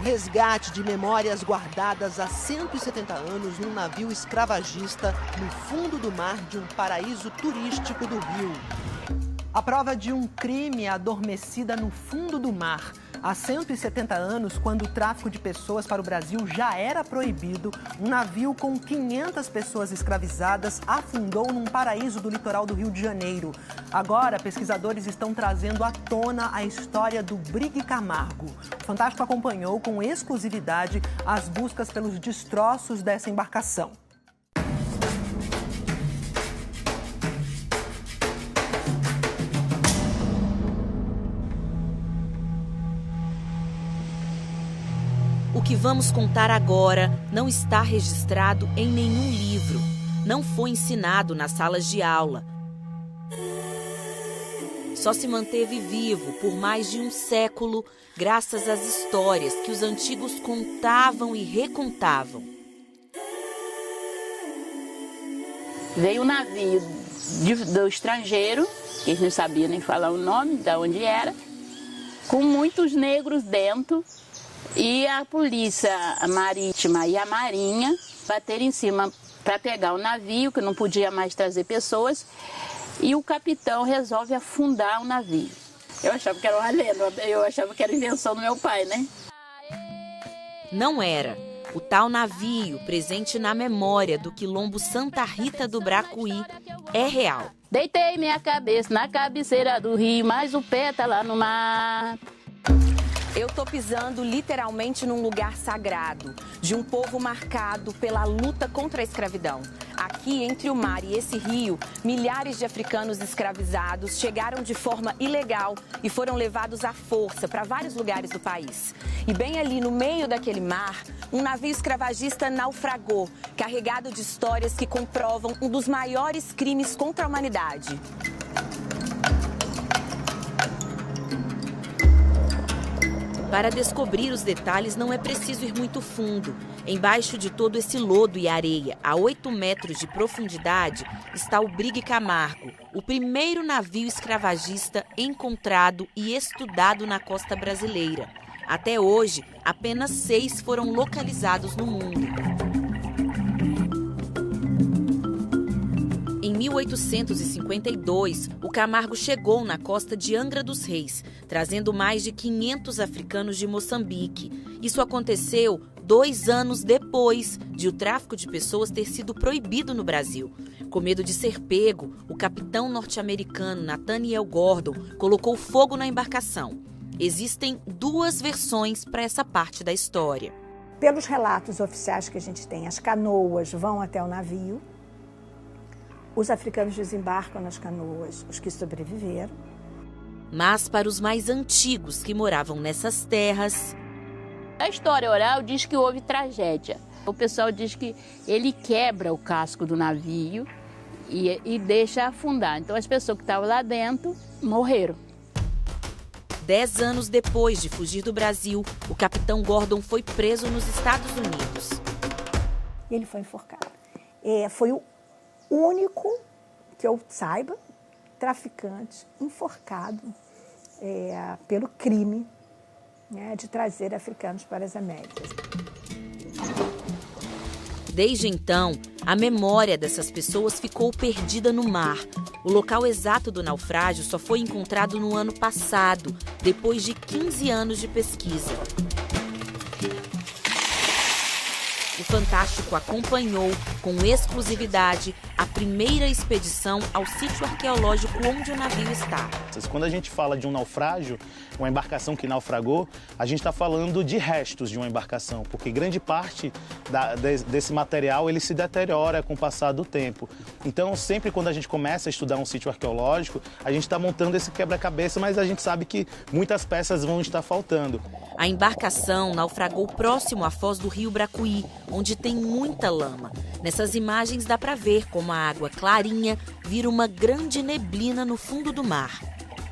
resgate de memórias guardadas há 170 anos num navio escravagista no fundo do mar de um paraíso turístico do Rio. A prova de um crime adormecida no fundo do mar. Há 170 anos, quando o tráfico de pessoas para o Brasil já era proibido, um navio com 500 pessoas escravizadas afundou num paraíso do litoral do Rio de Janeiro. Agora, pesquisadores estão trazendo à tona a história do Brigue Camargo. O Fantástico acompanhou com exclusividade as buscas pelos destroços dessa embarcação. O que vamos contar agora não está registrado em nenhum livro, não foi ensinado nas salas de aula. Só se manteve vivo por mais de um século graças às histórias que os antigos contavam e recontavam. Veio um navio do estrangeiro, que eles não sabiam nem falar o nome, de onde era, com muitos negros dentro. E a polícia marítima e a marinha bateram em cima para pegar o navio, que não podia mais trazer pessoas, e o capitão resolve afundar o navio. Eu achava que era uma lenda, eu achava que era invenção do meu pai, né? Não era. O tal navio, presente na memória do quilombo Santa Rita do Bracuí, é real. Deitei minha cabeça na cabeceira do rio, mas o pé tá lá no mar. Eu tô pisando literalmente num lugar sagrado, de um povo marcado pela luta contra a escravidão. Aqui, entre o mar e esse rio, milhares de africanos escravizados chegaram de forma ilegal e foram levados à força para vários lugares do país. E bem ali no meio daquele mar, um navio escravagista naufragou, carregado de histórias que comprovam um dos maiores crimes contra a humanidade. Para descobrir os detalhes não é preciso ir muito fundo. Embaixo de todo esse lodo e areia, a 8 metros de profundidade, está o Brigue Camargo, o primeiro navio escravagista encontrado e estudado na costa brasileira. Até hoje, apenas 6 foram localizados no mundo. Em 1852, o Camargo chegou na costa de Angra dos Reis, trazendo mais de 500 africanos de Moçambique. Isso aconteceu 2 anos depois de o tráfico de pessoas ter sido proibido no Brasil. Com medo de ser pego, o capitão norte-americano Nathaniel Gordon colocou fogo na embarcação. Existem 2 versões para essa parte da história. Pelos relatos oficiais que a gente tem, as canoas vão até o navio. Os africanos desembarcam nas canoas, os que sobreviveram. Mas para os mais antigos que moravam nessas terras... A história oral diz que houve tragédia. O pessoal diz que ele quebra o casco do navio e deixa afundar. Então as pessoas que estavam lá dentro morreram. 10 anos depois de fugir do Brasil, o capitão Gordon foi preso nos Estados Unidos. Ele foi enforcado. Foi o único, que eu saiba, traficante enforcado pelo crime, né, de trazer africanos para as Américas. Desde então, a memória dessas pessoas ficou perdida no mar. O local exato do naufrágio só foi encontrado no ano passado, depois de 15 anos de pesquisa. O Fantástico acompanhou, com exclusividade, a primeira expedição ao sítio arqueológico onde o navio está. Quando a gente fala de um naufrágio, uma embarcação que naufragou, a gente está falando de restos de uma embarcação, porque grande parte desse material ele se deteriora com o passar do tempo. Então, sempre quando a gente começa a estudar um sítio arqueológico, a gente está montando esse quebra-cabeça, mas a gente sabe que muitas peças vão estar faltando. A embarcação naufragou próximo à foz do rio Bracuí, onde tem muita lama. Nessas imagens dá para ver como a água clarinha vira uma grande neblina no fundo do mar.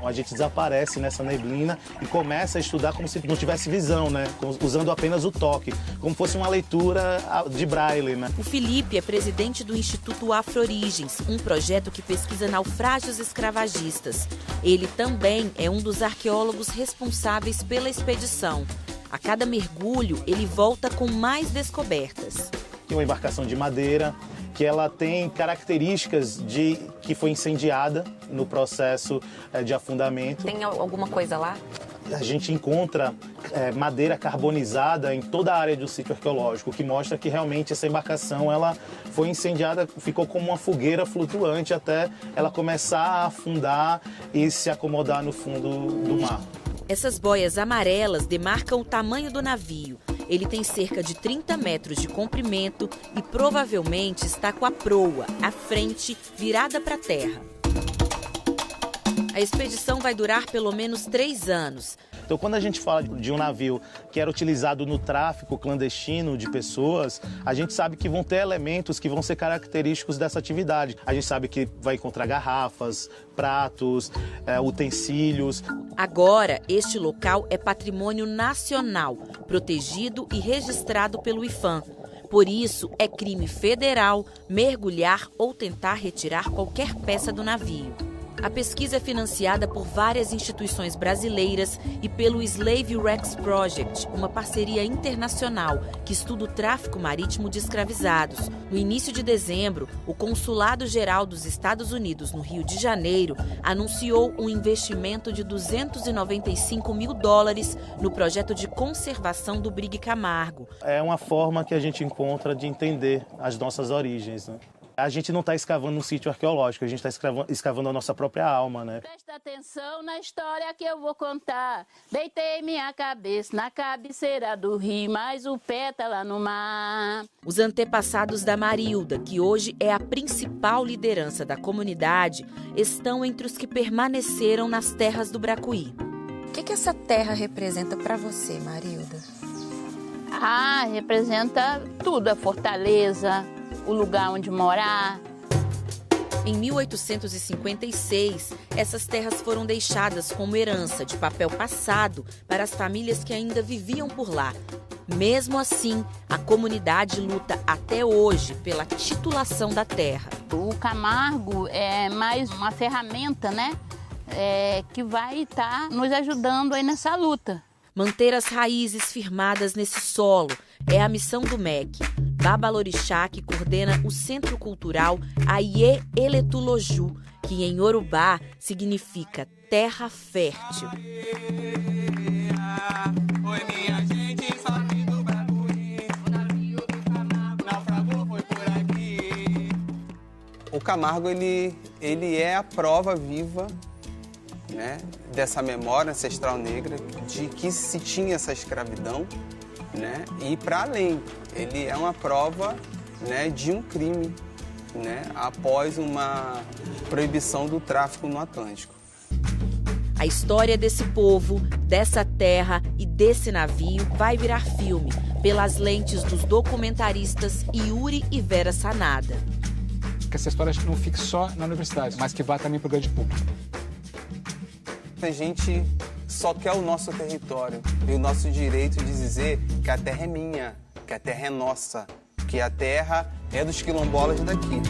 A gente desaparece nessa neblina e começa a estudar como se não tivesse visão, né? Usando apenas o toque, como fosse uma leitura de braille, né? O Felipe é presidente do Instituto Afro-Origens, um projeto que pesquisa naufrágios escravagistas. Ele também é um dos arqueólogos responsáveis pela expedição. A cada mergulho, ele volta com mais descobertas. Uma embarcação de madeira, que ela tem características de que foi incendiada no processo de afundamento. Tem alguma coisa lá? A gente encontra madeira carbonizada em toda a área do sítio arqueológico, o que mostra que realmente essa embarcação ela foi incendiada, ficou como uma fogueira flutuante até ela começar a afundar e se acomodar no fundo do mar. Essas boias amarelas demarcam o tamanho do navio. Ele tem cerca de 30 metros de comprimento e provavelmente está com a proa, à frente, virada para a terra. A expedição vai durar pelo menos 3 anos. Então, quando a gente fala de um navio que era utilizado no tráfico clandestino de pessoas, a gente sabe que vão ter elementos que vão ser característicos dessa atividade. A gente sabe que vai encontrar garrafas, pratos, utensílios. Agora, este local é patrimônio nacional, protegido e registrado pelo IPHAN. Por isso, é crime federal mergulhar ou tentar retirar qualquer peça do navio. A pesquisa é financiada por várias instituições brasileiras e pelo Slave Wrecks Project, uma parceria internacional que estuda o tráfico marítimo de escravizados. No início de dezembro, o Consulado-Geral dos Estados Unidos, no Rio de Janeiro, anunciou um investimento de $295 mil no projeto de conservação do Brig Camargo. É uma forma que a gente encontra de entender as nossas origens, né? A gente não está escavando um sítio arqueológico, a gente está escavando a nossa própria alma, né? Presta atenção na história que eu vou contar. Deitei minha cabeça na cabeceira do rio, mas o pé tá lá no mar. Os antepassados da Marilda, que hoje é a principal liderança da comunidade, estão entre os que permaneceram nas terras do Bracuí. O que essa terra representa para você, Marilda? Representa tudo, a fortaleza, o lugar onde morar. Em 1856, essas terras foram deixadas como herança de papel passado para as famílias que ainda viviam por lá. Mesmo assim, a comunidade luta até hoje pela titulação da terra. O Camargo é mais uma ferramenta, né? Que vai estar nos ajudando aí nessa luta. Manter as raízes firmadas nesse solo é a missão do MEC. Babalorixá, que coordena o Centro Cultural Aie Eletuloju, que em Yorubá significa terra fértil. O Camargo ele é a prova viva, né, dessa memória ancestral negra de que se tinha essa escravidão, né, e para além, ele é uma prova, né, de um crime, né, após uma proibição do tráfico no Atlântico. A história desse povo, dessa terra e desse navio vai virar filme pelas lentes dos documentaristas Yuri e Vera Sanada. Que essa história não fique só na universidade, mas que vá também para o grande público. A gente só quer o nosso território e o nosso direito de dizer que a terra é minha, que a terra é nossa, que a terra é dos quilombolas daqui.